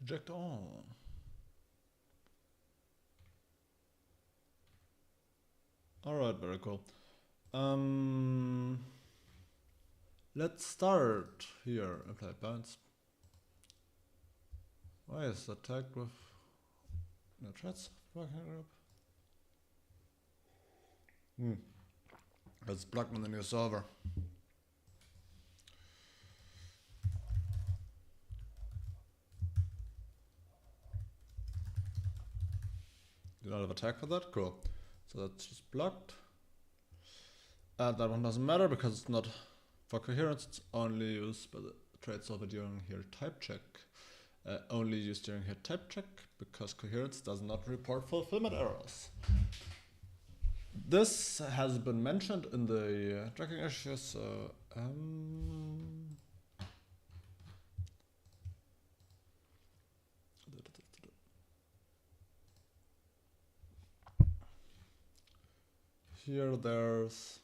Project on. Alright, very cool. Let's start here. Applied bounds. Why is that tagged with no threads working group? It's plugged in the new solver. You don't have a tag for that? Cool. So that's just blocked. That one doesn't matter because it's not for coherence, it's only used by the trade solver during here type check. Only used during here type check because coherence does not report fulfillment errors. This has been mentioned in the tracking issue, so here there's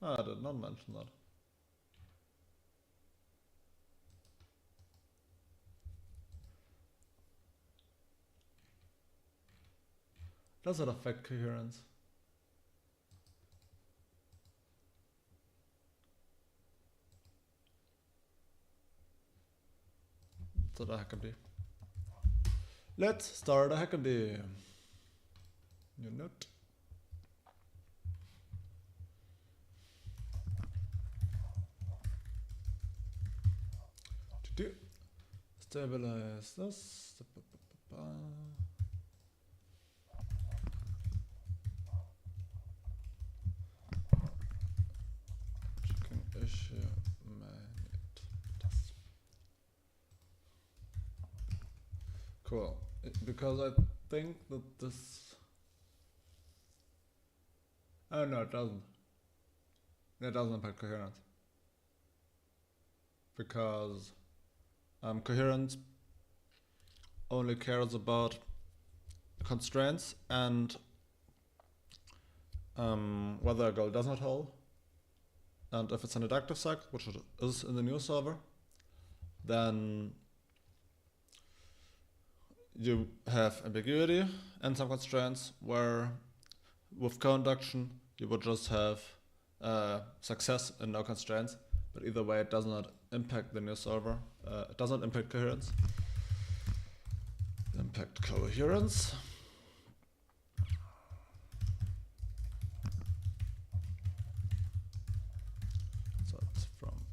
I did not mention that. Does it affect coherence? So the HackMD. Let's start a HackMD. New note. To stabilize this. Checking issue managed test. Cool. Because I think that this. Oh no, it doesn't. It doesn't impact coherence. Because coherence only cares about constraints and whether a goal does not hold. And if it's an inductive cycle, which it is in the new solver, then you have ambiguity and some constraints where with co-induction you would just have success and no constraints. But either way, it does not impact the new solver. It does not impact coherence. Impact coherence. So it's from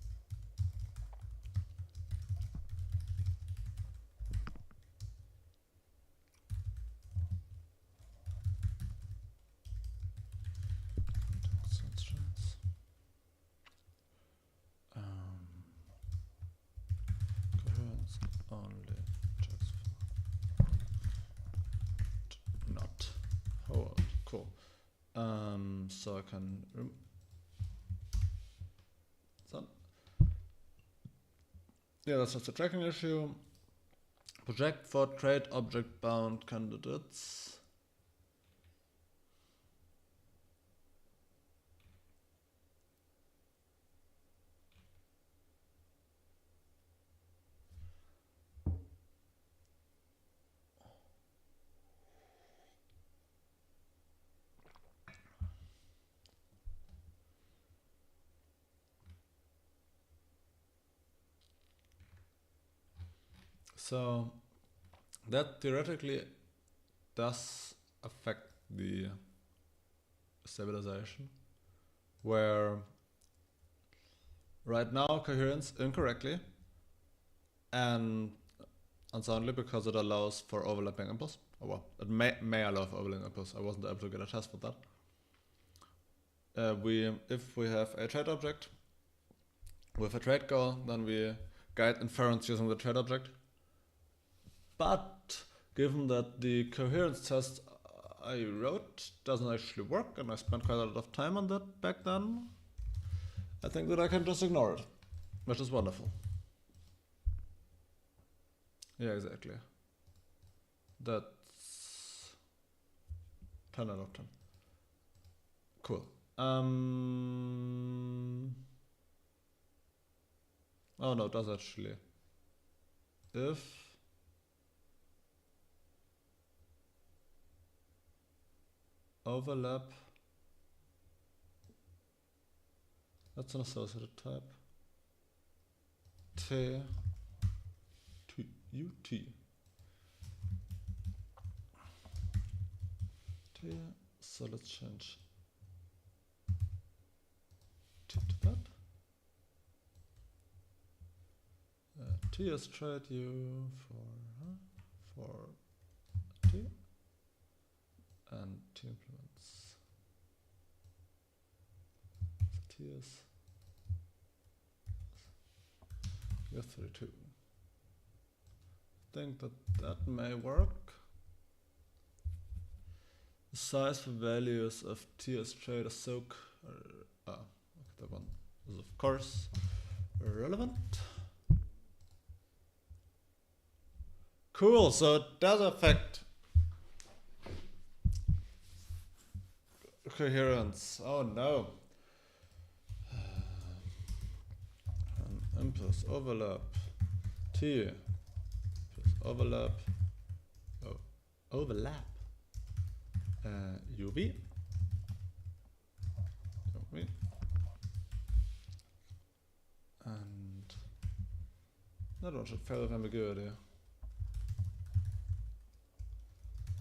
constraints. Coherence only checks for not hold. Cool. So I can yeah, that's just a tracking issue. Project for trade object bound candidates. So that theoretically does affect the stabilization, where right now coherence incorrectly and unsoundly because it allows for overlapping impulse. Oh well, it may allow for overlapping impulse. I wasn't able to get a test for that. If we have a trade object with a trade goal, then we guide inference using the trade object. But given that the coherence test I wrote doesn't actually work, and I spent quite a lot of time on that back then, I think that I can just ignore it, which is wonderful. Yeah, exactly. That's 10 out of 10. Cool. Oh no, it does actually. If overlap, that's an associated type. T to ut. T. So let's change T to that. T is trade U for T, and T implements. So T is yes 32. I think that may work. The size for values of T as trade is so that one is of course relevant. Cool, so it does affect coherence. Oh no. M plus overlap T plus overlap overlap UV and that one should fail with ambiguity.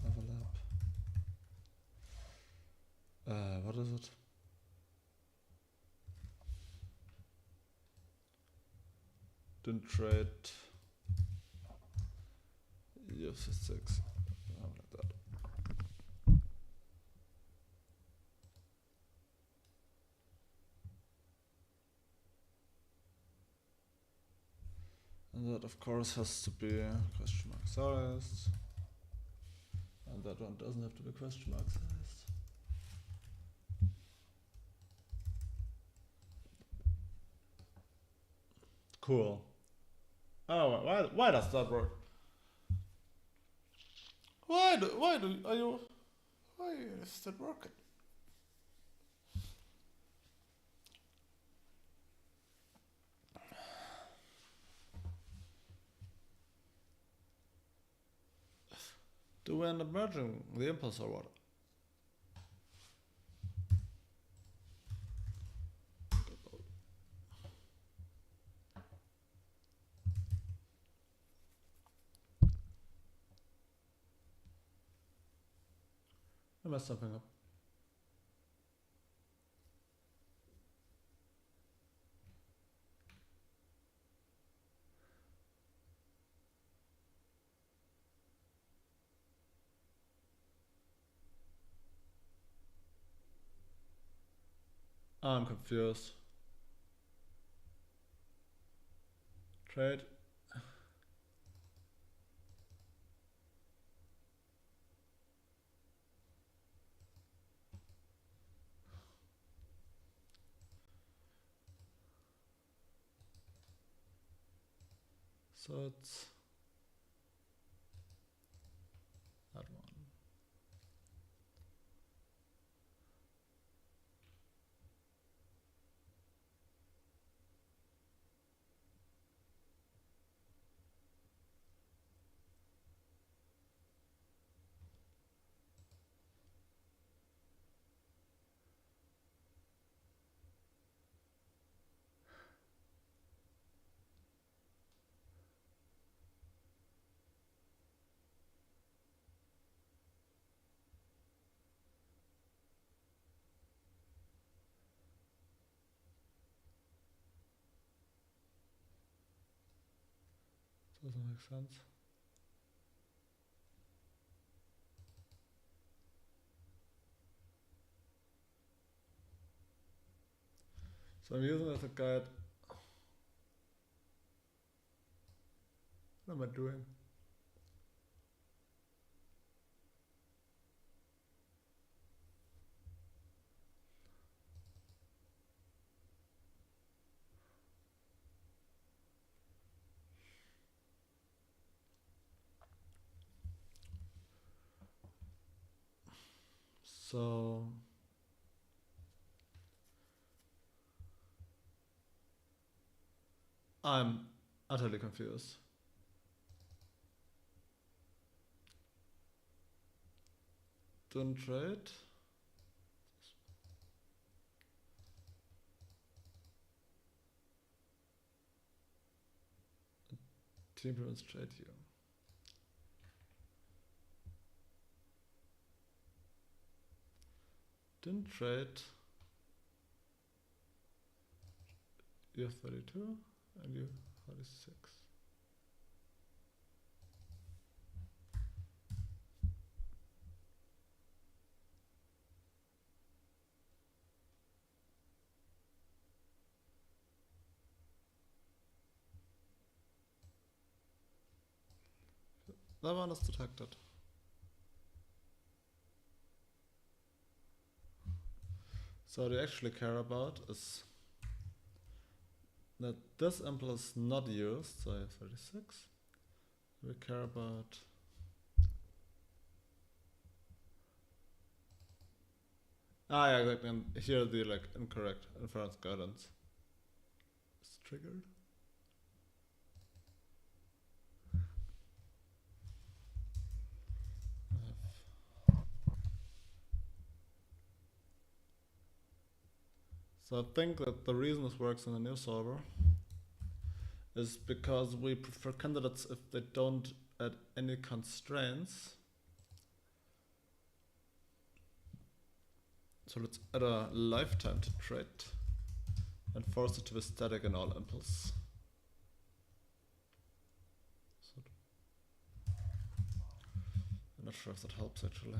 Overlap. What is it? Didn't trade. Yes, 6. Like that. And that of course has to be question mark sized. And that one doesn't have to be question mark sized. Cool. Oh, why does that work? Why is that working? Do we end up merging the impulse or what? I messed something up. I'm confused. Trade. So it's that one. Doesn't make sense. So I'm using it as a guide. What am I doing? So I'm utterly confused. Didn't trade. Team prevents trade here. Didn't trade. You have 32 and you 46. That one is detected. So what we actually care about is that this impulse is not used, so I have 36. We care about yeah, exactly. And here the like incorrect inference guidance is triggered. So I think that the reason this works in the new solver is because we prefer candidates if they don't add any constraints. So let's add a lifetime to trade and force it to be static in all impulse. So I'm not sure if that helps actually.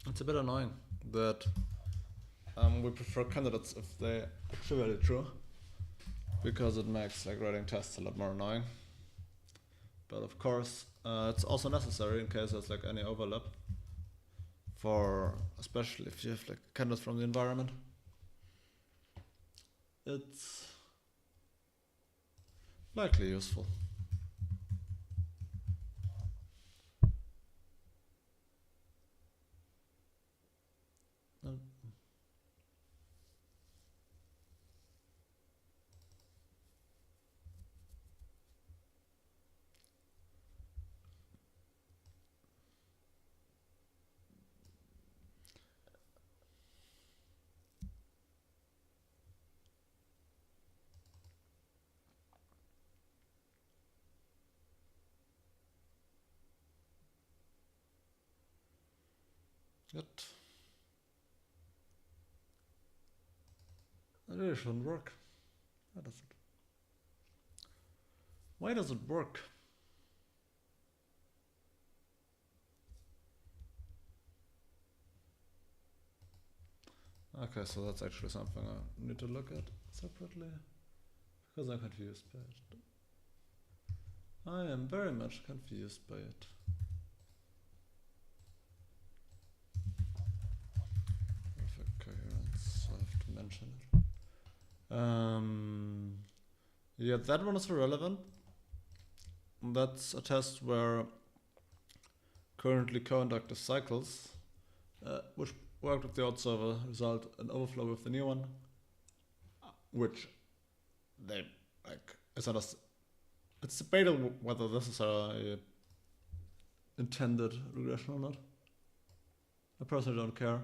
It's a bit annoying that we prefer candidates if they actually value true, because it makes like writing tests a lot more annoying. But of course, it's also necessary in case there's like any overlap, for especially if you have like candidates from the environment. It's likely useful. It really shouldn't work. Why does it? Why does it work? Okay, so that's actually something I need to look at separately, because I'm confused by it. I am very much confused by it. Perfect coherence, I have to mention it. Yeah, that one is irrelevant. That's a test where currently co-inductive cycles, which worked with the old solver, result in overflow with the new one, which they like. It's debatable whether this is a intended regression or not. I personally don't care,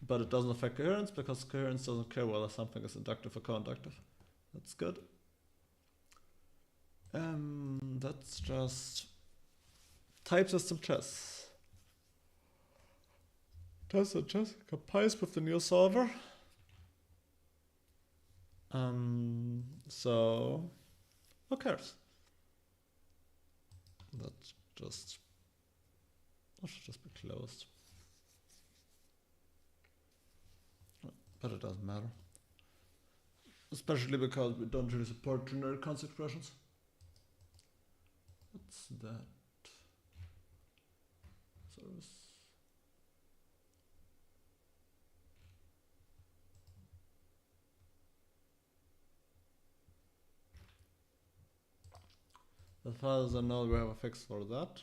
but it doesn't affect coherence because coherence doesn't care whether something is inductive or co-inductive. That's good. That's just type system chess. Test and chess compiles with the new solver. So who cares? That should just be closed. But it doesn't matter. Especially because we don't really support generic const expressions. What's that? Service. As far as I know, we have a fix for that.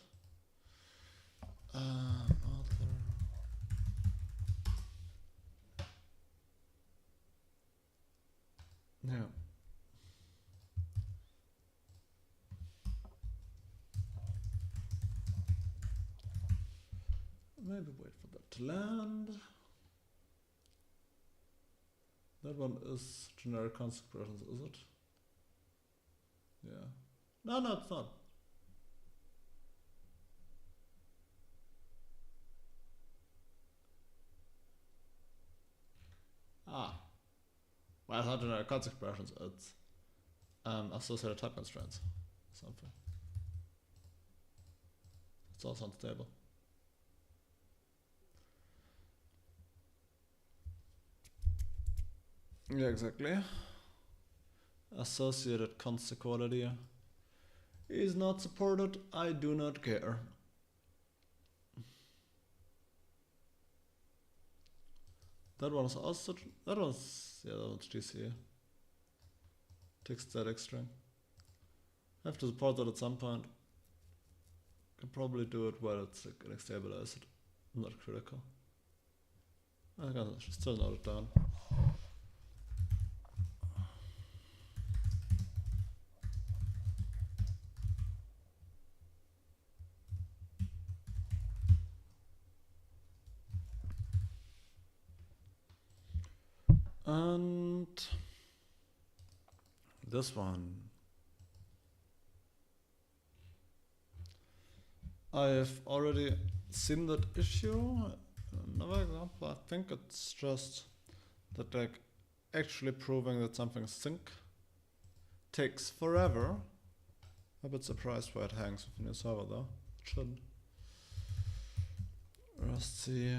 Author. Yeah. Maybe wait for that to land. That one is generic consequences, is it? Yeah. No, it's not. Ah. Well, it's not generic consequences, it's associated type constraints. Something. It's also unstable. Yeah, exactly. Associated consequality is not supported. I do not care. That one is also. That one's. Yeah, that one's GC. Takes static string. I have to support that at some point. Can probably do it while it's like getting stabilized. Not critical. I can still note it down. And this one. I've already seen that issue. Another example, I think it's just that like actually proving that something's sync takes forever. I'm a bit surprised why it hangs with a new server though. It shouldn't. Let's see.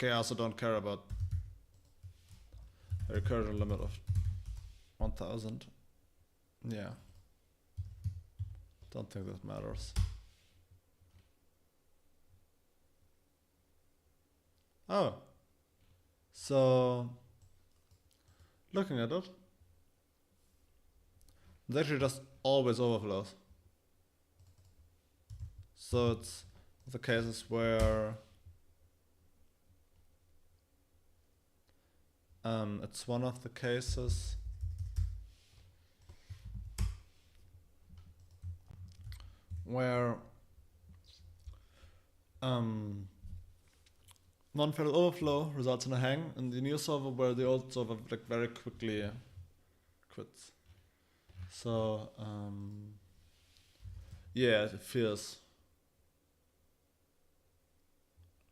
Okay, I also don't care about a recursion limit of 1000. Yeah. Don't think that matters. Oh. So, looking at it, it actually just always overflows. So it's the cases where it's one of the cases where non-fatal overflow results in a hang in the new solver where the old solver like very quickly quits. So yeah, it feels.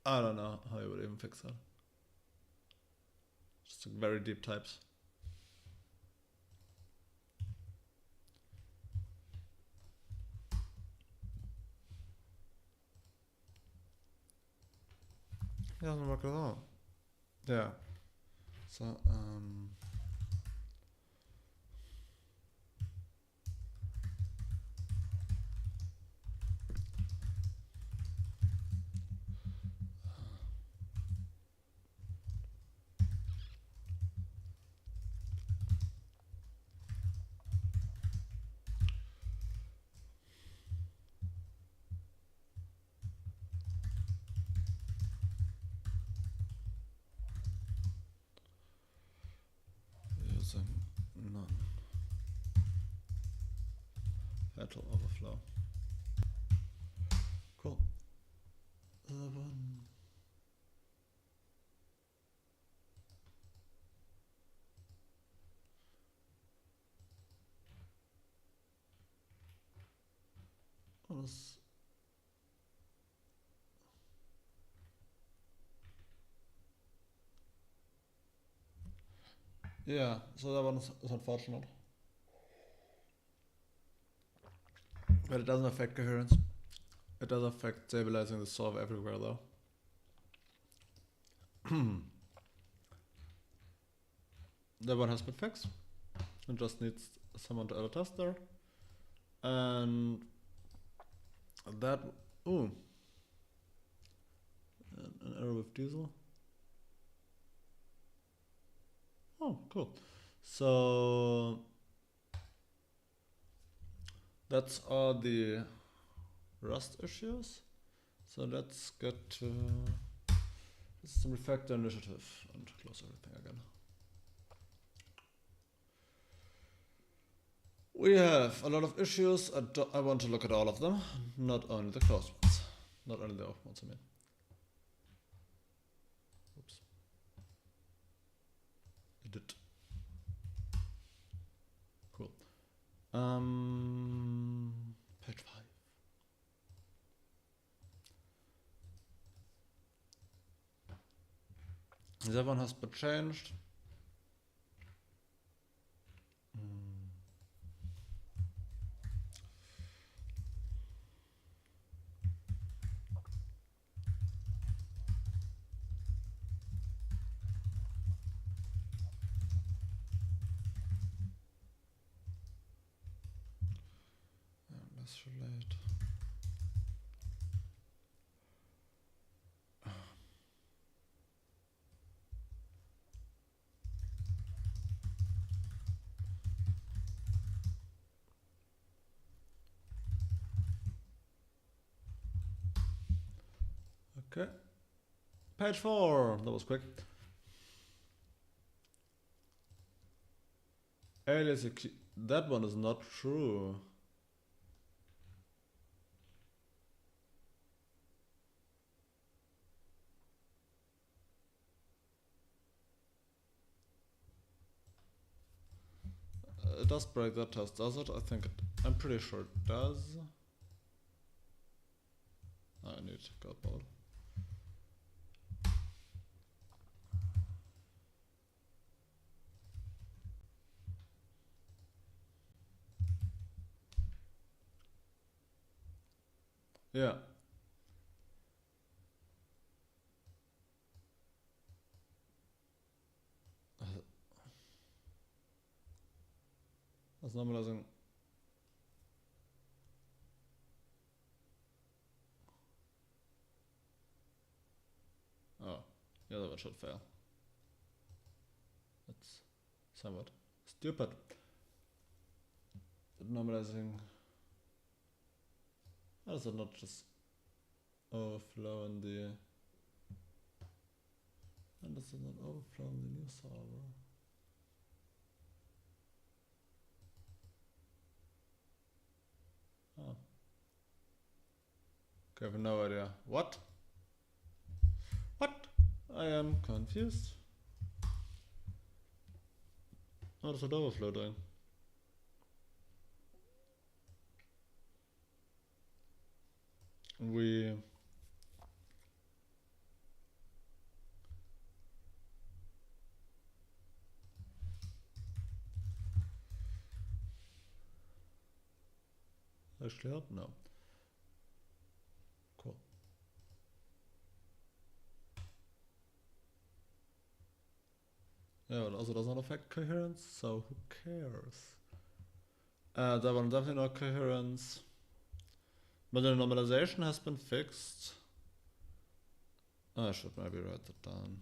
I don't know how you would even fix that. Just like very deep types. It doesn't work at all. Yeah. So using non-fatal overflow. Cool. Yeah, so that one is unfortunate. But it doesn't affect coherence. It does affect stabilizing the solver everywhere though. That one has been fixed. It just needs someone to add a tester. And that, ooh, an error with diesel. Oh, cool. So That's all the Rust issues. So let's get to some refactor initiative and close everything again. We have a lot of issues. I want to look at all of them, not only the closed ones, not only the open ones, I mean. Oops. Edit. Cool. Page 5. That one has been changed. Let's relate. Okay. Page 4. That was quick. Alias. That one is not true. It does break that test, does it? I'm pretty sure it does. I need God mode. Yeah. That's normalizing. Oh, the other one should fail. That's somewhat stupid. But normalizing. How does it not just overflow in the. And does it not overflow in the new solver? Oh. Okay, I have no idea. What? What? I am confused. What is that overflow doing? Actually help? No. Cool. Yeah, it also does not affect coherence, so who cares? That one definitely not coherence. But the normalization has been fixed. I should maybe write that down.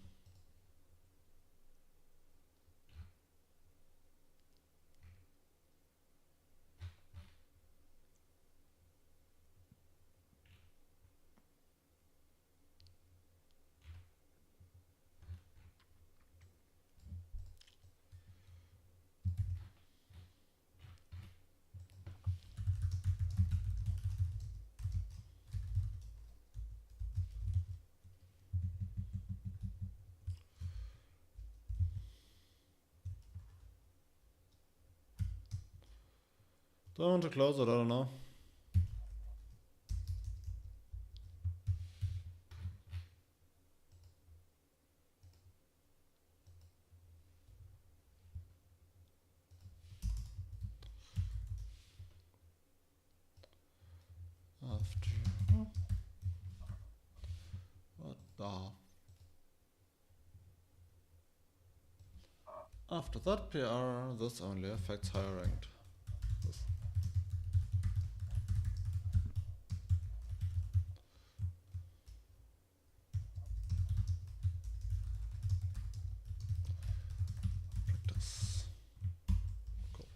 Do I want to close it? I don't know. After that PR, this only affects higher ranked. Practice. Cool.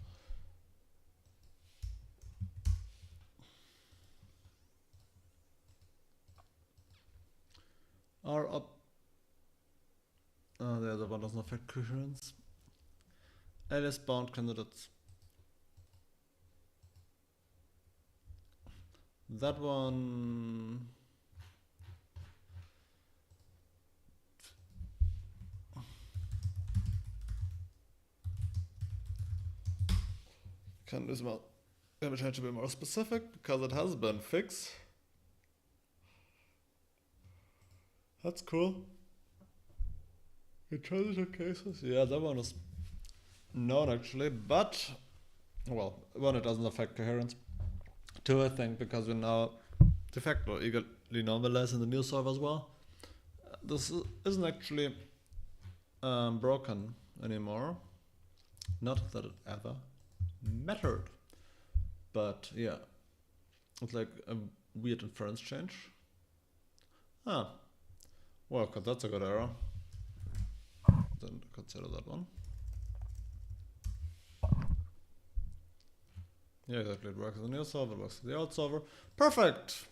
one doesn't affect coherence. Alias bound candidates. That one. Can we try to be more specific because it has been fixed. That's cool. In transitive cases, yeah, that one is known actually, but well, one, it doesn't affect coherence. Two, I think because we now de facto eagerly normalize in the new solver as well. This isn't actually broken anymore. Not that it ever mattered, but yeah, it's like a weird inference change. Ah, well, cause that's a good error. Then consider that one. Yeah, exactly. It works with the new solver, it works with the old solver. Perfect!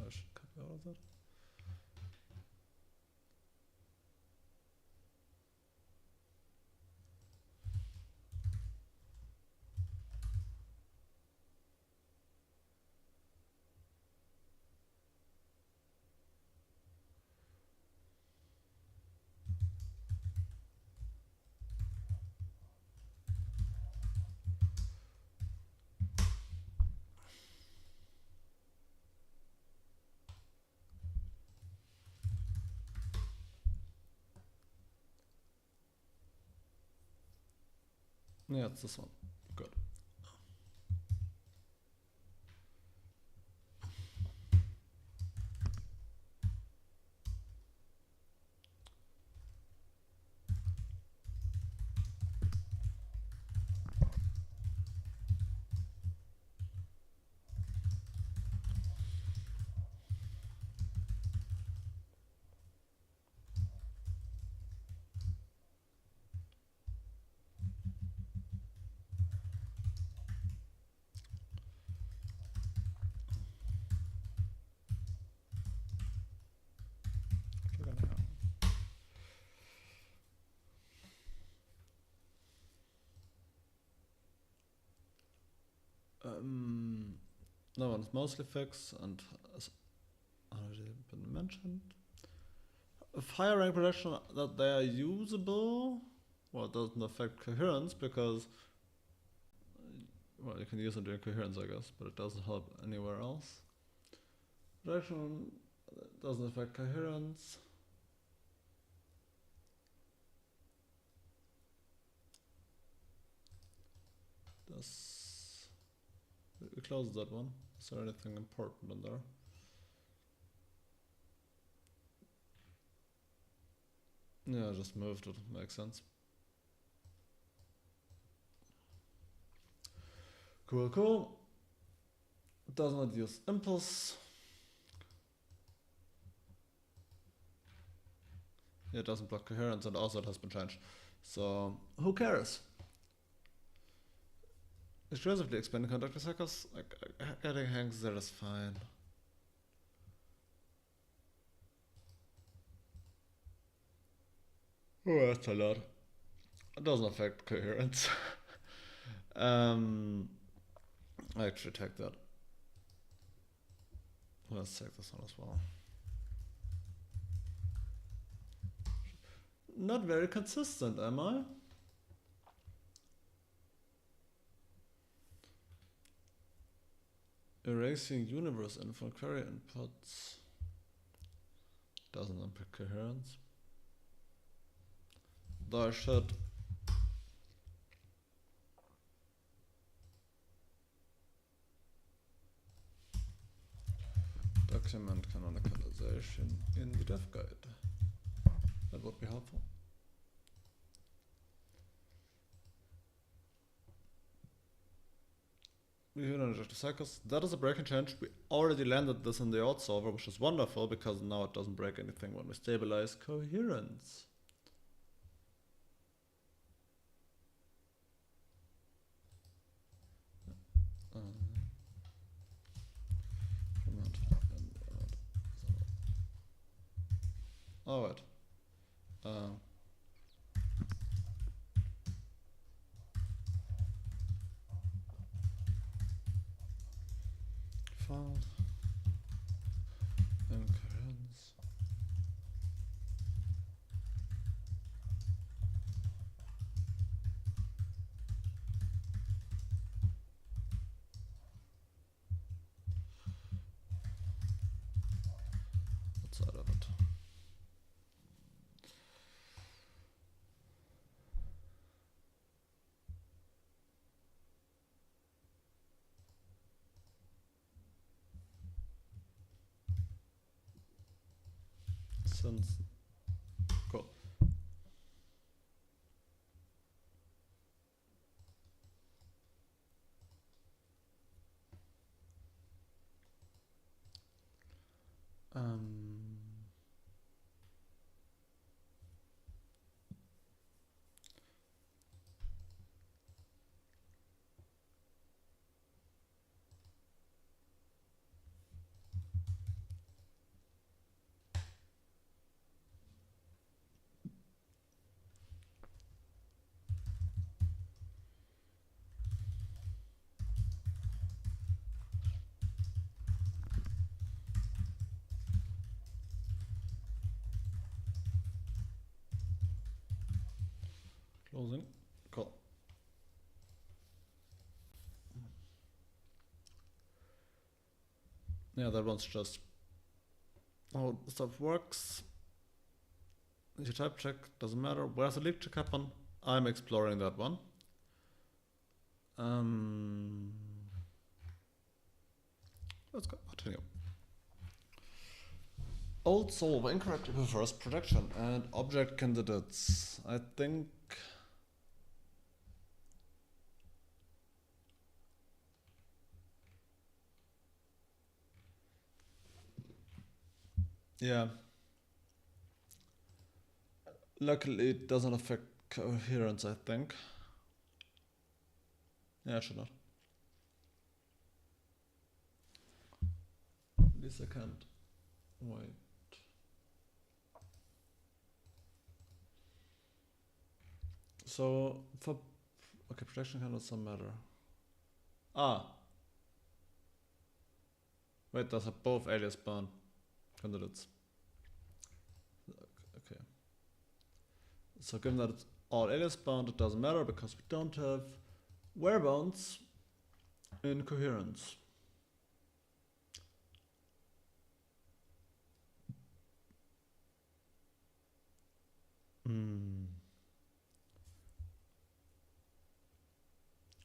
I should copy all of that. Yeah, it's this one. Good. No one's mostly fixed and as already been mentioned. Of higher rank prediction that they are usable, well, it doesn't affect coherence because, well, you can use it during coherence, I guess, but it doesn't help anywhere else. Prediction doesn't affect coherence. We close that one. Is there anything important in there? Yeah, I just moved it. Makes sense. Cool, cool. Does not use impulse. Yeah, it doesn't block coherence, and also it has been changed. So who cares? Expressively expanding conductor cycles, like adding hangs there is fine. Oh, that's a lot. It doesn't affect coherence. I actually take that. Let's take this one as well. Not very consistent, am I? Erasing universe info query inputs doesn't impact coherence. Though I should document canonicalization in the dev guide. That would be helpful. cycles. That is a breaking change. We already landed this in the odd solver, which is wonderful because now it doesn't break anything when we stabilize coherence. Alright. Found incoherence. Outside of it. Since cool. Closing. Cool. Yeah, that one's just how stuff works. Your type check doesn't matter. Where's the leak check happen? I'm exploring that one. Let's go. Continue. Old solver incorrectly prefers projection and object candidates. I think yeah. Luckily it doesn't affect coherence, I think. Yeah, it should not. At least I can't wait. So for okay, projection candidates don't matter. Wait, those are both alias bound candidates. Okay. So given that it's all alias bound, it doesn't matter because we don't have where bounds in coherence.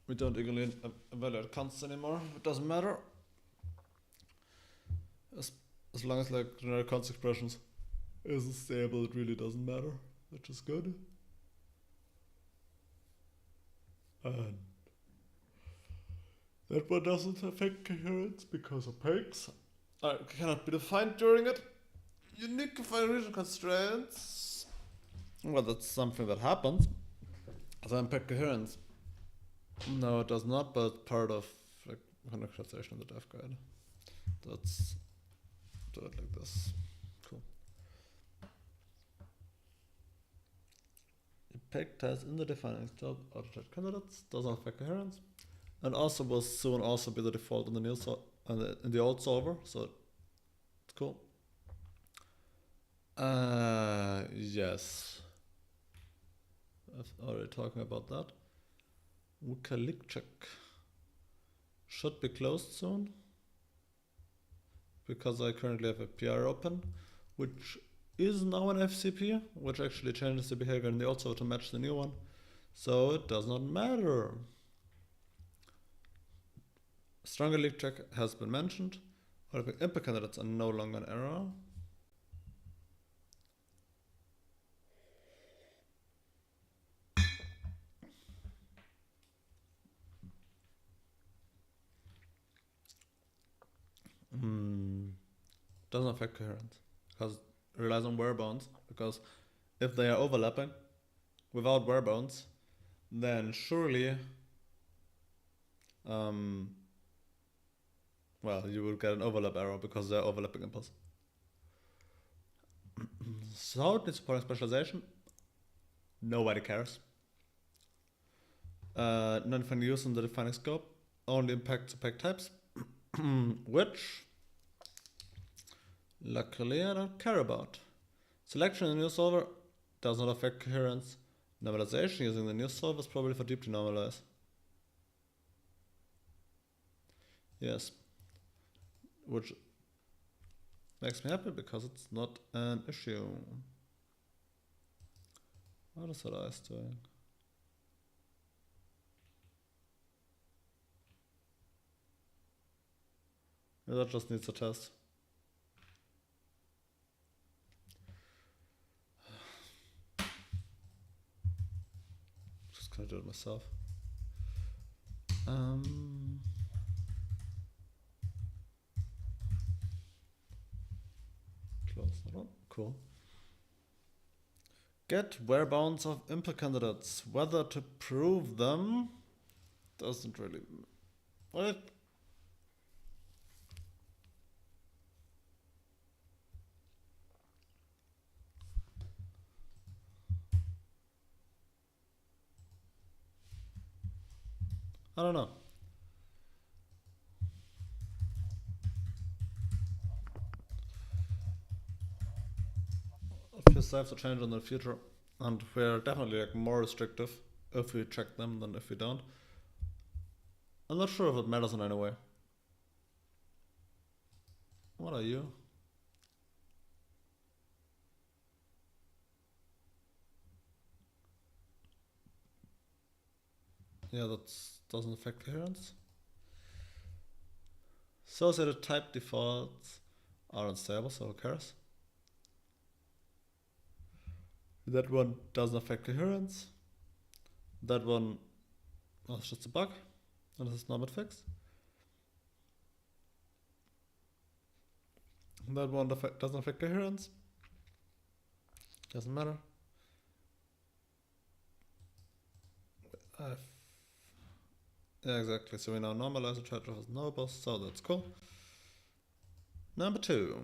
We don't evaluate constants anymore. It doesn't matter. As long as like generic const expressions isn't stable, it really doesn't matter, which is good. And that one doesn't affect coherence because opaques cannot be defined during it. Unique confinement constraints. Well, that's something that happens. So impact coherence. No, it does not, but part of like characterization in the dev guide. Let's do it like this. Cool. Impact has in the defining job auto-check candidates, doesn't affect coherence, and also will soon also be the default in the new in the old solver, so it's cool. Yes. I've already talking about that. Wukalik check should be closed soon because I currently have a PR open, which is now an FCP, which actually changes the behavior in the old solver to match the new one. So it does not matter. Stronger leak check has been mentioned. Impact candidates are no longer an error. Doesn't affect coherence because it relies on where bounds. Because if they are overlapping without where bounds, then surely, well, you will get an overlap error because they're overlapping impulse. So how it needs supporting specialization? Nobody cares. Non-defined use in the defining scope only impacts opaque types, which luckily I don't care about. Selection in the Znext-solver does not affect coherence. Normalization using the Znext-solver is probably for deeply normalized. Yes. Which makes me happy because it's not an issue. What is that ice doing? That just needs a test. Just gonna do it myself. Close that one. Cool. Get where bounds of impl candidates. Whether to prove them doesn't really. What? I don't know. A few steps to change in the future, and we're definitely like more restrictive if we check them than if we don't. I'm not sure if it matters in any way. What are you? Yeah, that doesn't affect coherence. Associated type defaults are unstable, so who cares? That one doesn't affect coherence. That one, well, it's just a bug, and this is not fixed. That one doesn't affect coherence. Doesn't matter. Yeah, exactly. So we now normalize the trade as nobles, so that's cool. Number 2.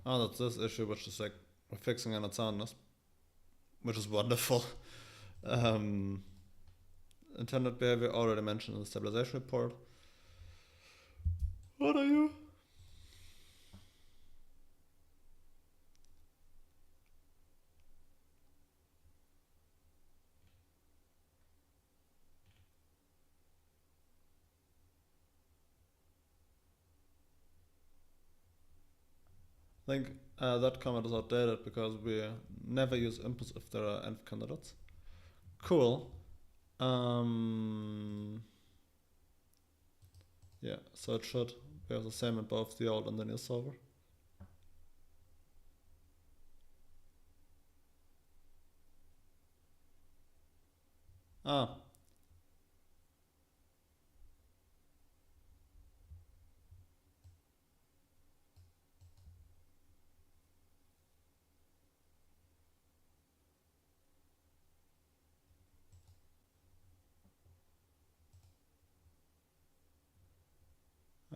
Oh, that's this issue, which is like we're fixing an unsoundness, which is wonderful. Intended behavior already mentioned in the stabilization report. What are you? I think that comment is outdated because we never use inputs if there are nth candidates. Cool. Yeah, so it should be the same in both the old and the new solver. Ah.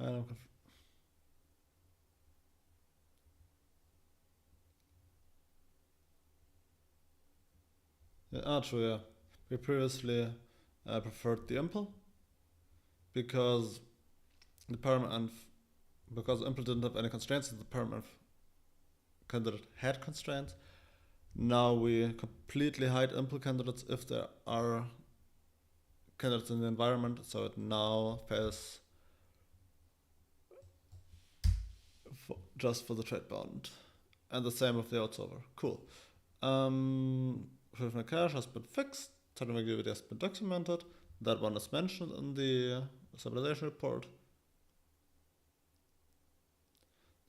I don't yeah, true, yeah. We previously preferred the impl because the param and because impl didn't have any constraints, the param and candidate had constraints. Now we completely hide impl candidates if there are candidates in the environment, so it now fails just for the trade bound. And the same with the outsolver. Cool. Proof cache has been fixed, technical activity has been documented, that one is mentioned in the stabilization report.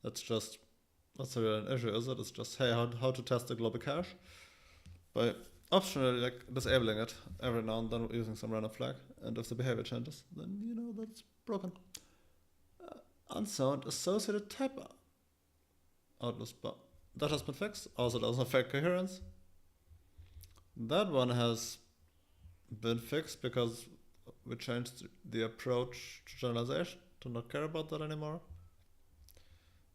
That's just, that's not really an issue, is it? It's just, hey, how to test the global cache by optionally like disabling it every now and then using some random flag, and if the behavior changes, then you know that it's broken. Unsound associated type outlist that has been fixed. Also doesn't affect coherence. That one has been fixed because we changed the approach to generalization to not care about that anymore.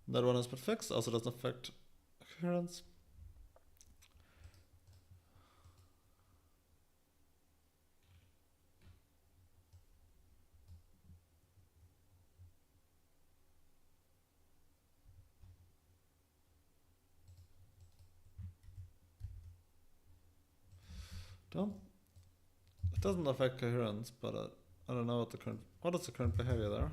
That one has been fixed. Also doesn't affect coherence. It doesn't affect coherence, but I don't know what is the current behavior there.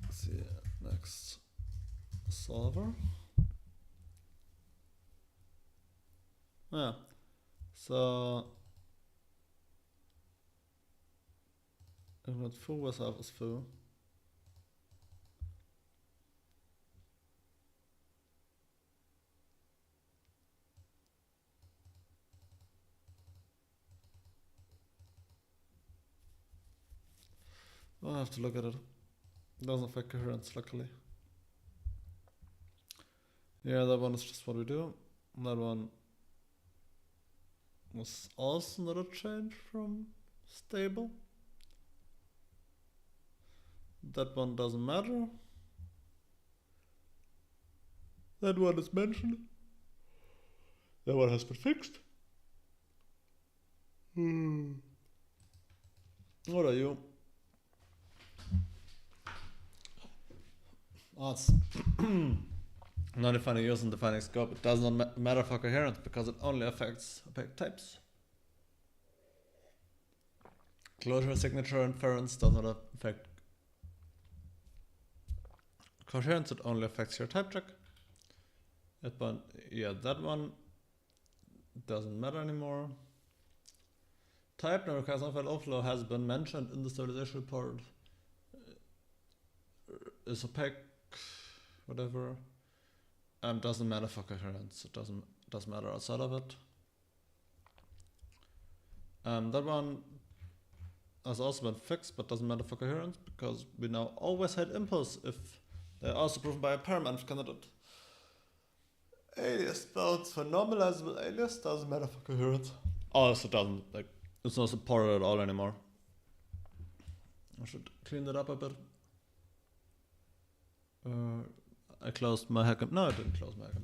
Let's see, Znext-solver. Yeah, so if not foo was half is foo. I'll have to look at it. It doesn't affect coherence, luckily. Yeah, that one is just what we do. That one was also not a change from stable. That one doesn't matter. That one is mentioned. That one has been fixed. What are you? Oh, it's not defining use and defining scope. It does not matter for coherence because it only affects opaque types. Closure, signature, inference does not affect coherence. It only affects your type check. That one doesn't matter anymore. Type no requires unfile overflow has been mentioned in the stabilization report. Is opaque, whatever. Doesn't matter for coherence. It doesn't matter outside of it. That one has also been fixed, but doesn't matter for coherence because we now always had impulse if they're also proven by a pair-managed candidate. Alias bounds for normalizable alias doesn't matter for coherence. Also doesn't, like, it's not supported at all anymore. I should clean that up a bit. I closed my hack. No, I didn't close my hack.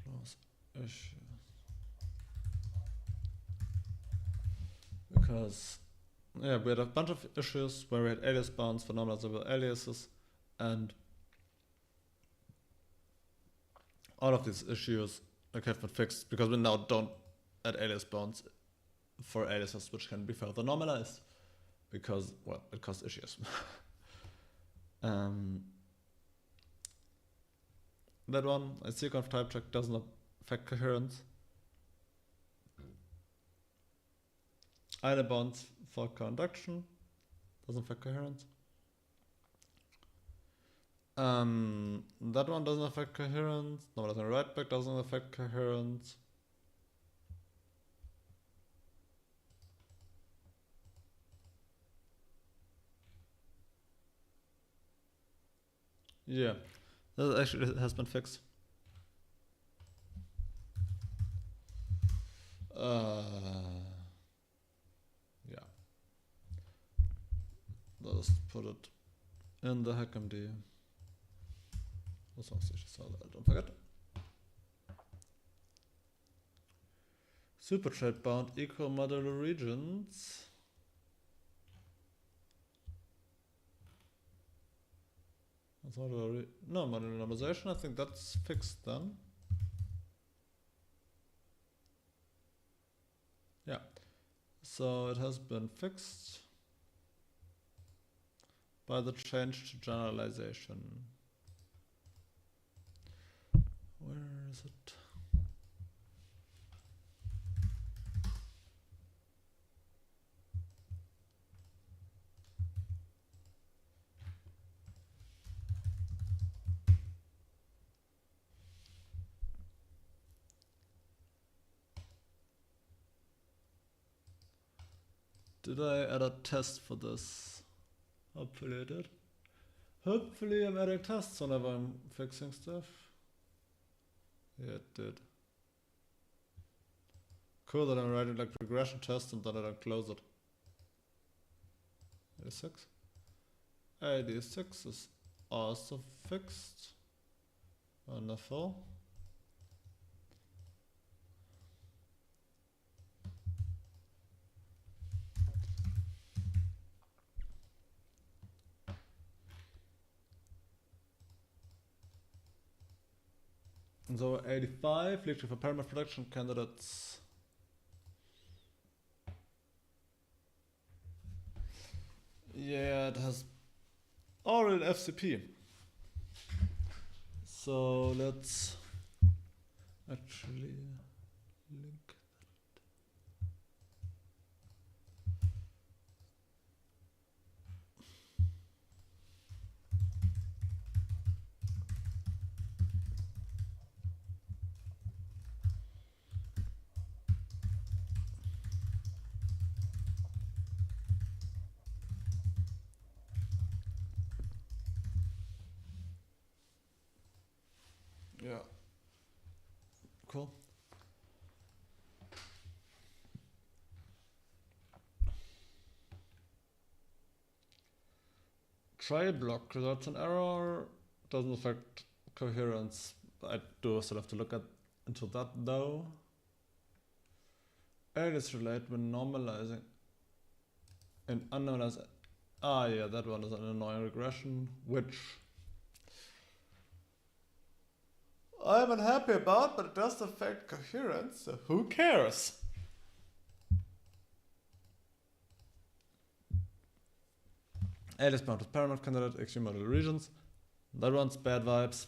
Close issue. Because yeah, we had a bunch of issues where we had alias bounds for normalizable aliases, and all of these issues have been fixed because we now don't add alias bounds for aliases which can be further normalized because, well, it causes issues. That one, a cconf type check doesn't affect coherence. Either bounds for conduction doesn't affect coherence. That one doesn't affect coherence. Normalizing right back doesn't affect coherence. Yeah, that actually has been fixed. Yeah. Let's put it in the HackMD. Don't forget. Supertrade bound equal modular regions. That's modular no, modular normalization. I think that's fixed then. Yeah. So it has been fixed by the change to generalization. Where is it? Did I add a test for this? Hopefully I did. Hopefully I'm adding tests whenever I'm fixing stuff. Yeah, it did. Cool that I'm writing like regression tests and then I don't close it. 86. 86 is also fixed. Wonderful. And so 85, literally for pyramid production candidates. Yeah, it has already an FCP. So let's actually link that. Yeah. Cool. Try block results an error. Doesn't affect coherence. I do still have to look into that though. Alias relate when normalizing and unnormalized. Ah, yeah, that one is an annoying regression, which I'm unhappy about, but it does affect coherence, so who cares? Alias bound with pyramid candidate, extreme model regions. That one's bad vibes.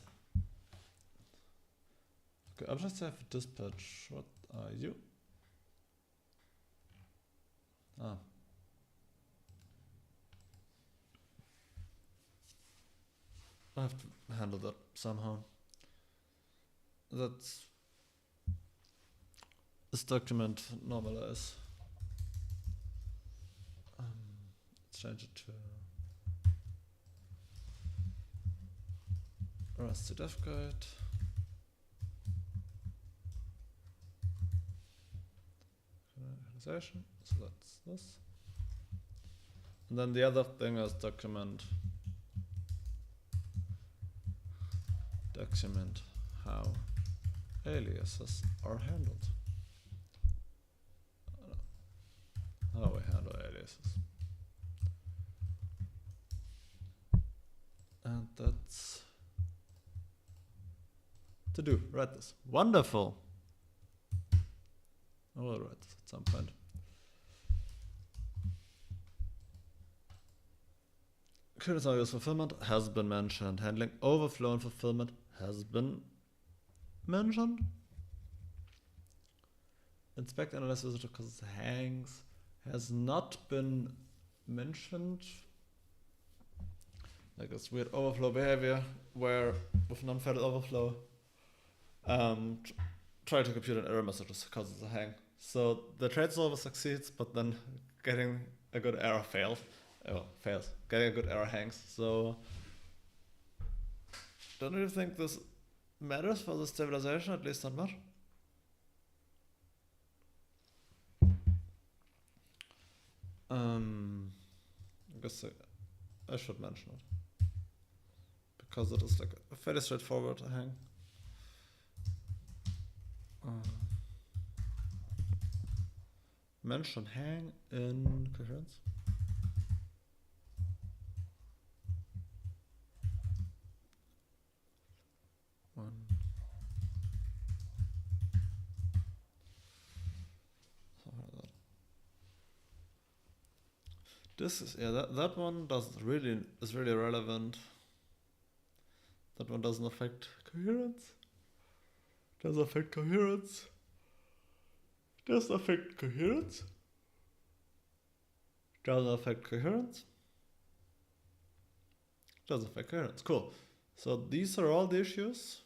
Okay, objects have dispatch. What are you? Ah. I have to handle that somehow. That's this document normalize. Let's change it to Rusty Dev Guide. Organization. So that's this. And then the other thing is document how aliases are handled. How we handle aliases. And that's to do. Write this. Wonderful. I will write this at some point. Coherence alias fulfillment has been mentioned. Handling overflow and fulfillment has been mentioned. Inspect analyze visitor causes hangs has not been mentioned. Like this weird overflow behavior where with non-fatal overflow try to compute an error message causes a hang. So the trade solver succeeds, but then getting a good error fails. Getting a good error hangs. So don't you think this matters for the stabilization? At least not much. I guess I should mention it because it is like a fairly straightforward hang. Mention hang in coherence. This is that one is really relevant. That one doesn't affect coherence. Does affect coherence. Does affect coherence. Does affect coherence. Does affect coherence. Cool. So these are all the issues.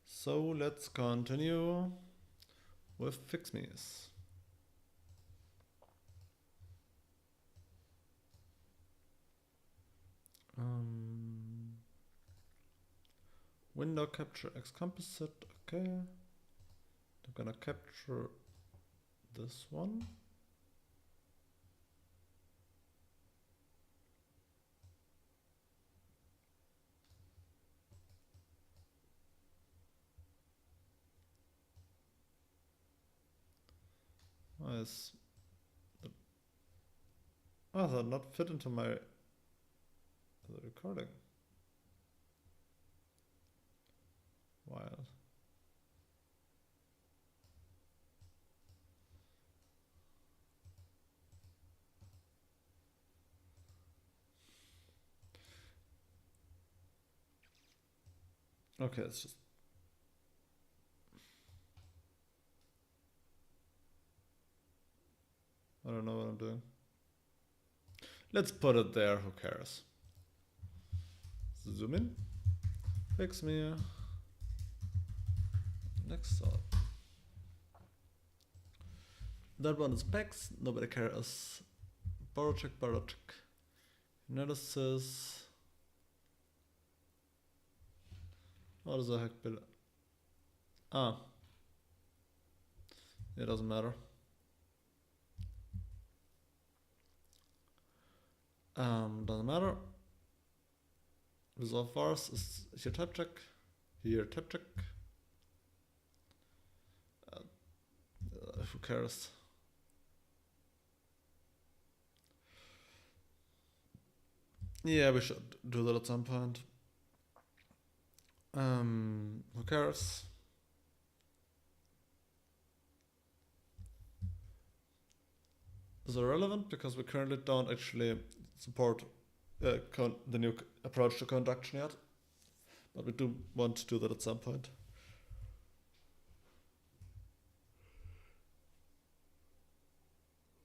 So let's continue with FIXMEs. Window capture X composite, okay. I'm gonna capture this one. Why is the, oh, that not fit into my the recording? Wild. Okay, it's just I don't know what I'm doing. Let's put it there, who cares? Zoom in. FIXME. Znext-solver. That one is specs, nobody cares. Borrow check. Analysis. What does the heck bill? Ah. It doesn't matter. Doesn't matter. Resolve vars is here type check. Here type check. Who cares? Yeah, we should do that at some point. Who cares? Is irrelevant because we currently don't actually support the new approach to conduction yet, but we do want to do that at some point.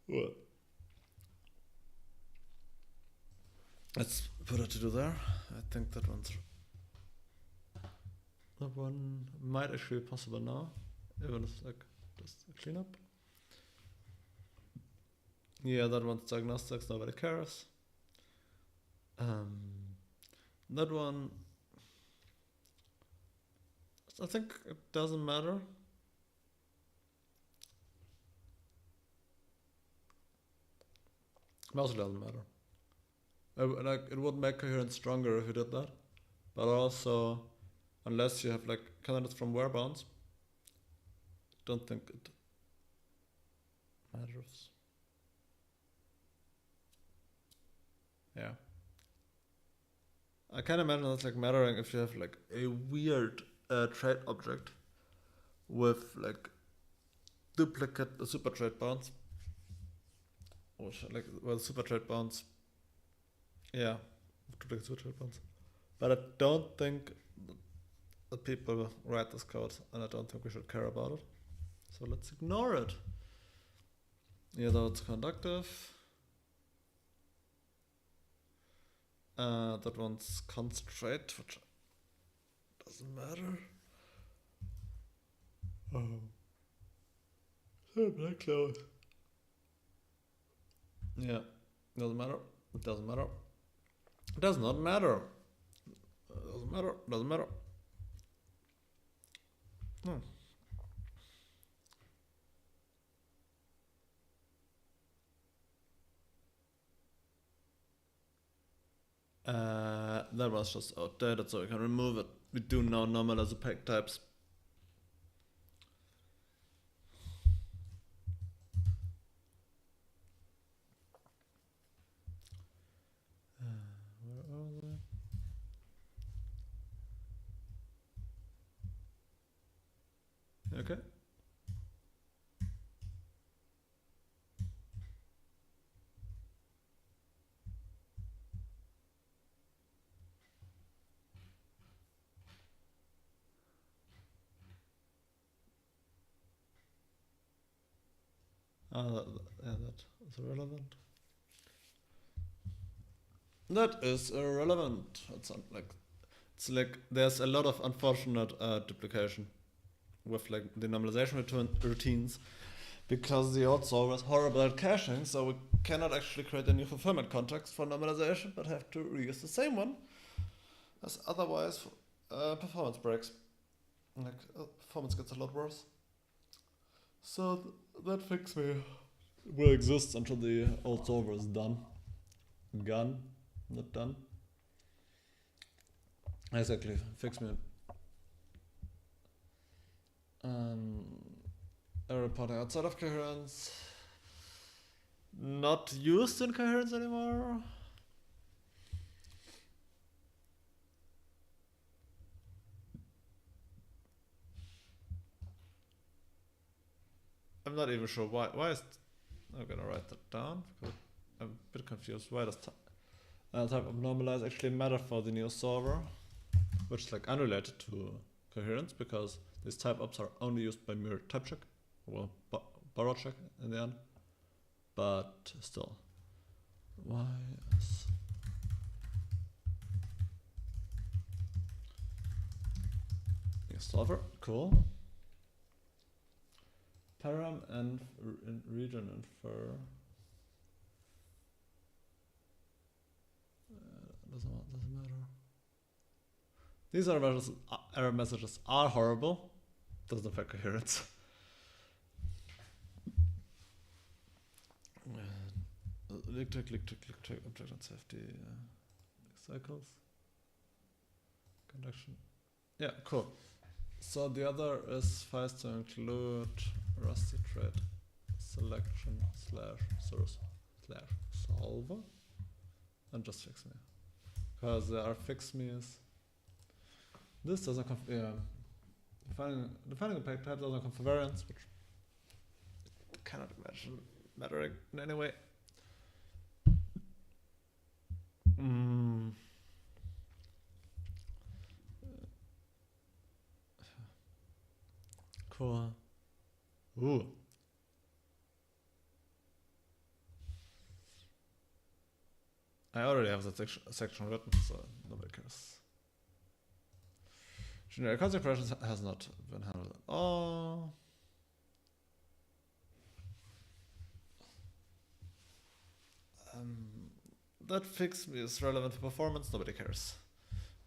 What? Let's put it to do there. I think that one might actually be possible now, even if it's like just a cleanup. Yeah, that one's diagnostics, nobody cares. That one, I think it doesn't matter. Mostly doesn't matter. Like it would make coherence stronger if you did that, but also, unless you have like candidates from where bounds, don't think it matters. Yeah. I can imagine that's like mattering if you have like a weird trait object with like duplicate super trait bounds. Or like, well, super trait bounds. Yeah, duplicate super trait bounds. But I don't think that people write this code, and I don't think we should care about it. So let's ignore it. Yeah, though it's conductive. That one's concentrate, which doesn't matter. So black cloud. Yeah, doesn't matter. It doesn't matter. It does not matter. Doesn't matter. Doesn't matter. No. That was just outdated, so we can remove it. We do now normalize the pack types. Where are they? Okay. That is irrelevant. That is irrelevant. It's like there's a lot of unfortunate duplication with like the normalization routines, because the old solver is horrible at caching, so we cannot actually create a new fulfillment context for normalization, but have to reuse the same one, as otherwise performance breaks. Like performance gets a lot worse. So that fix me will exist until the old solver is done. Gone, not done. Exactly, fix me. Error reporting outside of coherence. Not used in coherence anymore. I'm not even sure why. Why is I'm gonna write that down because I'm a bit confused. Why does type of normalize actually matter for the new solver, which is like unrelated to coherence, because these type ops are only used by mere type check, well, borrow check in the end. But still, why is new solver cool? Param and region infer. Doesn't matter. These error messages are horrible. Doesn't affect coherence. Click, object on safety cycles. Conduction. Yeah, cool. So the other is files to include rusty thread selection / source / solver and just fix me. Because there are FIXMEs. This doesn't defining a pack type doesn't come for variance, which I cannot imagine mattering in any way. Cool. Ooh. I already have that section written, so nobody cares. Generic concept expressions has not been handled at all. That fix is relevant for performance, nobody cares.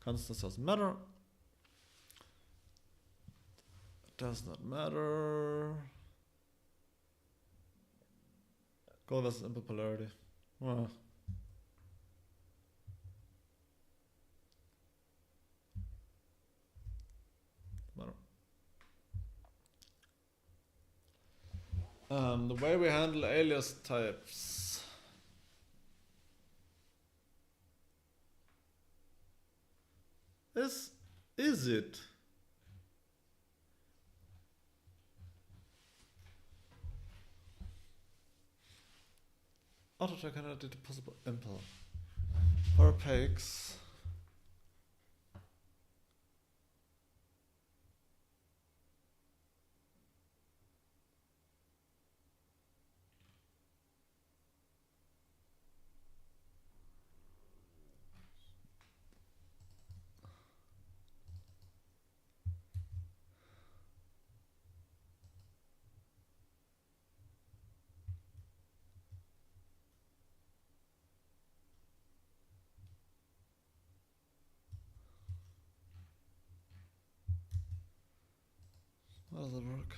Constants doesn't matter. Does not matter. Goal versus input polarity. Well. The way we handle alias types. Is it? Auto-check cannot do the possible impl. For opaques. How does it work?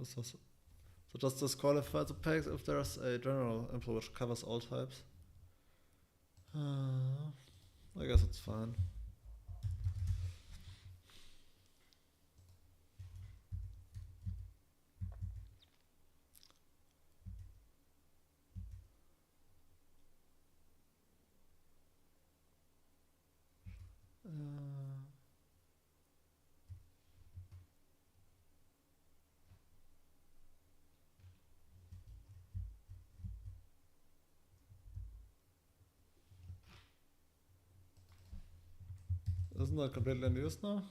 So just disqualify the pegs if there's a general impl which covers all types. I guess it's fine. Isn't that completely unused now?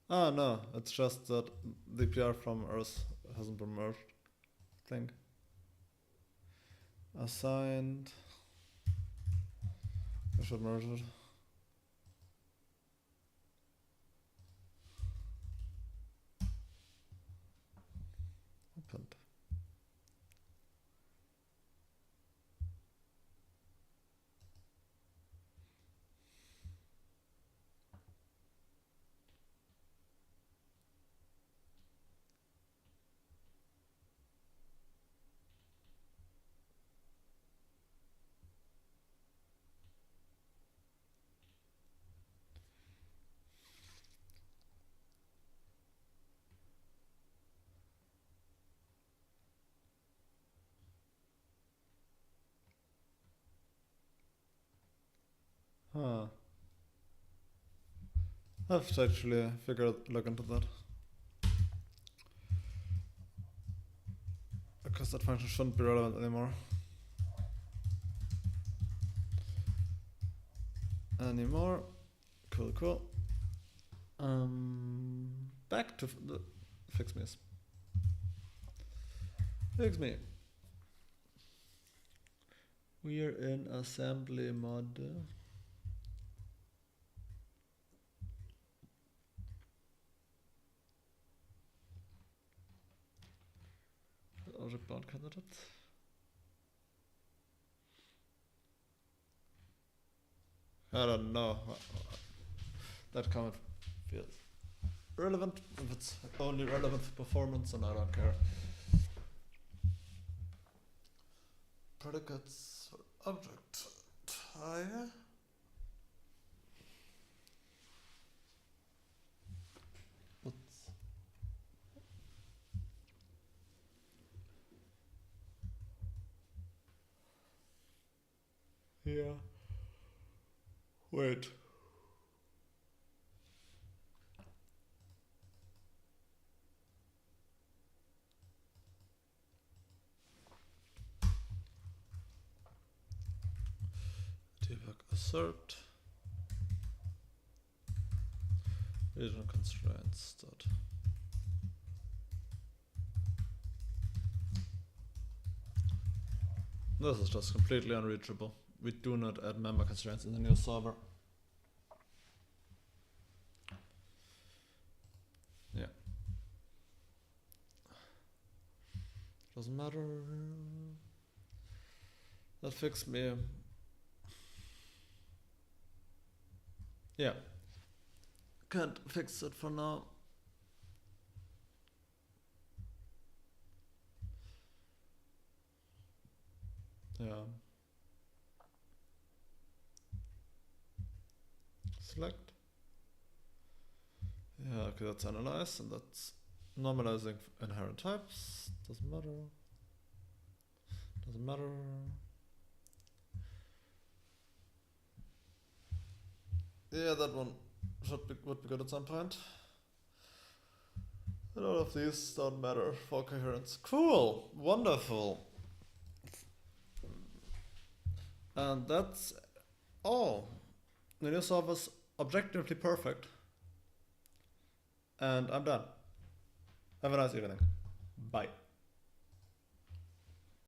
Ah, no, it's just that the PR from Earth hasn't been merged, I think. Assigned. I should merge it. Opened. Huh. I have to actually look into that. Because that function shouldn't be relevant anymore. Cool. Back to the FIXMEs. FIXME. We are in assembly mode. Object bound candidate. I don't know. That comment feels relevant. If it's only relevant for performance, and I don't care. Predicates for object type. Yeah. Wait. Debug assert. Regional constraints. Dot. This is just completely unreachable. We do not add member constraints in the new solver. Yeah. Doesn't matter. That fixed me. Yeah. Can't fix it for now. Yeah. Select. Yeah, okay, that's analyze, and that's normalizing inherent types. Doesn't matter. Yeah, that one would be good at some point. And all of these don't matter for coherence. Cool, wonderful. And that's all. The new solver is objectively perfect. And I'm done. Have a nice evening. Bye.